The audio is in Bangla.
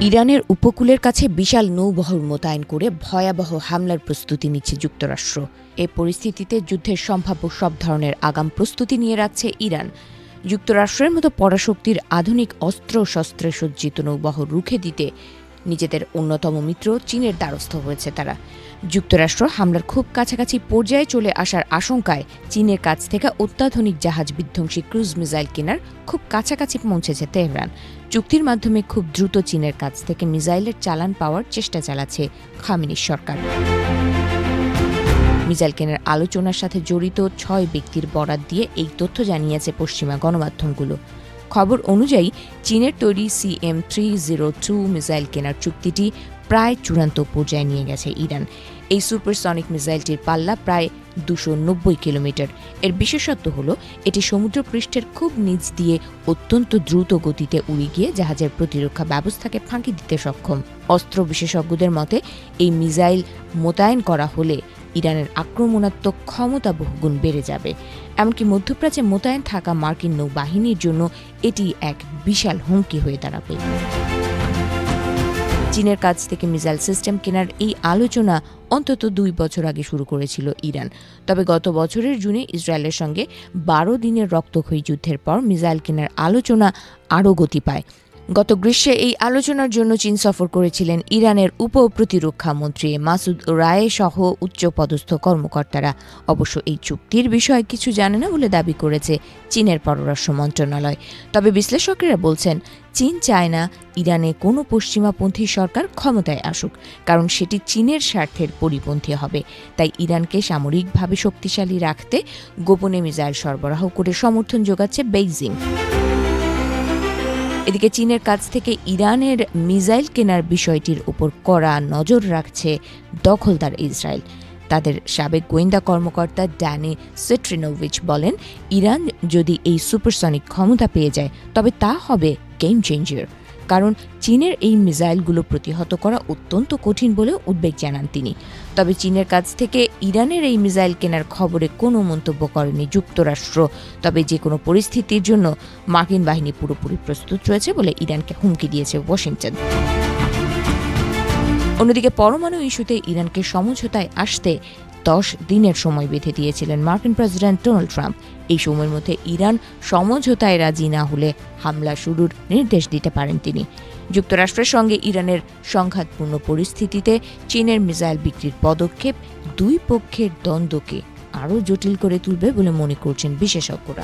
ইরানের উপকূলের কাছে বিশাল নৌবহর মোতায়েন করে ভয়াবহ হামলার প্রস্তুতি নিচ্ছে যুক্তরাষ্ট্র। এ পরিস্থিতিতে যুদ্ধের সম্ভাব্য সব ধরনের আগাম প্রস্তুতি নিয়ে রাখছে ইরান। যুক্তরাষ্ট্রের মতো পরাশক্তির আধুনিক অস্ত্র-শস্ত্রে সজ্জিত নৌবহর রুখে দিতে নিজেদের অন্যতম মিত্র চীনের দ্বারস্থ হয়েছে তারা। যুক্তরাষ্ট্র হামলার খুব কাছাকাছি পর্যায়ে চলে আসার আশঙ্কায় চীনের কাছ থেকে অত্যাধুনিক জাহাজ বিধ্বংসী ক্রুজ মিসাইল কেনার খুব কাছাকাছি পৌঁছেছে তেহরান। চুক্তির মাধ্যমে খুব দ্রুত চীনের কাছ থেকে মিসাইলের চালান পাওয়ার চেষ্টা চালাচ্ছে খামেনির সরকার। মিসাইল কেনার আলোচনার সাথে জড়িত ৬ ব্যক্তির বরাত দিয়ে এই তথ্য জানিয়েছে পশ্চিমা গণমাধ্যমগুলো। খবর অনুযায়ী চীনের তৈরি CM-302 মিসাইল কেনার চুক্তিটি প্রায় চূড়ান্ত পর্যায়ে নিয়ে গেছে ইরান। এই সুপারসনিক মিসাইলটির পাল্লা প্রায় ২৯০ কিলোমিটার। এর বিশেষত্ব হল এটি সমুদ্রপৃষ্ঠের খুব নিচ দিয়ে অত্যন্ত দ্রুত গতিতে উড়ে গিয়ে জাহাজের প্রতিরক্ষা ব্যবস্থাকে ফাঁকি দিতে সক্ষম। অস্ত্র বিশেষজ্ঞদের মতে এই মিসাইল মোতায়েন করা হলে ইরানের আক্রমণাত্মক ক্ষমতা বহুগুণ বেড়ে যাবে। এমনকি মধ্যপ্রাচ্যে মোতায়েন থাকা মার্কিন নৌবাহিনীর জন্য এটি এক বিশাল হুমকি হয়ে দাঁড়াবে। চীনের কাছ থেকে মিসাইল সিস্টেম কেনার এই আলোচনা অন্তত ২ বছর আগে শুরু করেছিল ইরান। তবে গত বছরের জুনে ইসরায়েলের সঙ্গে ১২ দিনের রক্তক্ষয়ী যুদ্ধের পর মিসাইল কেনার আলোচনা আরও গতি পায়। গত গ্রীষ্মে এই আলোচনার জন্য চীন সফর করেছিলেন ইরানের উপ-প্রতিরক্ষা মন্ত্রী মাসুদ রায়ে সহ উচ্চপদস্থ কর্মকর্তারা। অবশ্য এই চুক্তির বিষয়ে কিছু জানে না বলে দাবি করেছে চীনের পররাষ্ট্র মন্ত্রণালয়। তবে বিশ্লেষকেরা বলছেন চীন চায় না ইরানে কোনো পশ্চিমাপন্থী সরকার ক্ষমতায় আসুক, কারণ সেটি চীনের স্বার্থের পরিপন্থী হবে। তাই ইরানকে সামরিকভাবে শক্তিশালী রাখতে গোপনে মিসাইল সরবরাহ করে সমর্থন যোগাচ্ছে বেইজিং। এদিকে চীনের কাছ থেকে ইরানের মিসাইল কেনার বিষয়টির উপর কড়া নজর রাখছে দখলদার ইসরায়েল। তাদের সাবেক গোয়েন্দা কর্মকর্তা ড্যানি সেট্রিনোভিচ বলেন, ইরান যদি এই সুপারসনিক ক্ষমতা পেয়ে যায় তবে তা হবে গেম চেঞ্জার। কারণ চীনের এই মিসাইলগুলো প্রতিহত করা অত্যন্ত কঠিন বলে উদ্বেগ জানান তিনি। তবে চীনের কাছ থেকে ইরানের এই মিসাইল কেনার খবরে কোনো মন্তব্য করেনি যুক্তরাষ্ট্র। তবে যে কোনো পরিস্থিতির জন্য মার্কিন বাহিনী পুরোপুরি প্রস্তুত রয়েছে বলে ইরানকে হুমকি দিয়েছে ওয়াশিংটন। অন্যদিকে পরমাণু ইস্যুতে ইরানকে সমঝোতায় আসতে 10 দিনের সময় বেঁধে দিয়েছিলেন মার্কিন প্রেসিডেন্ট ডোনাল্ড ট্রাম্প। এই সময়ের মধ্যে ইরান সমঝোতায় রাজি না হলে হামলা শুরুর নির্দেশ দিতে পারেন তিনি। যুক্তরাষ্ট্রের সঙ্গে ইরানের সংঘাতপূর্ণ পরিস্থিতিতে চীনের মিসাইল বিক্রির পদক্ষেপ দুই পক্ষের দ্বন্দ্বকে আরও জটিল করে তুলবে বলে মনে করছেন বিশেষজ্ঞরা।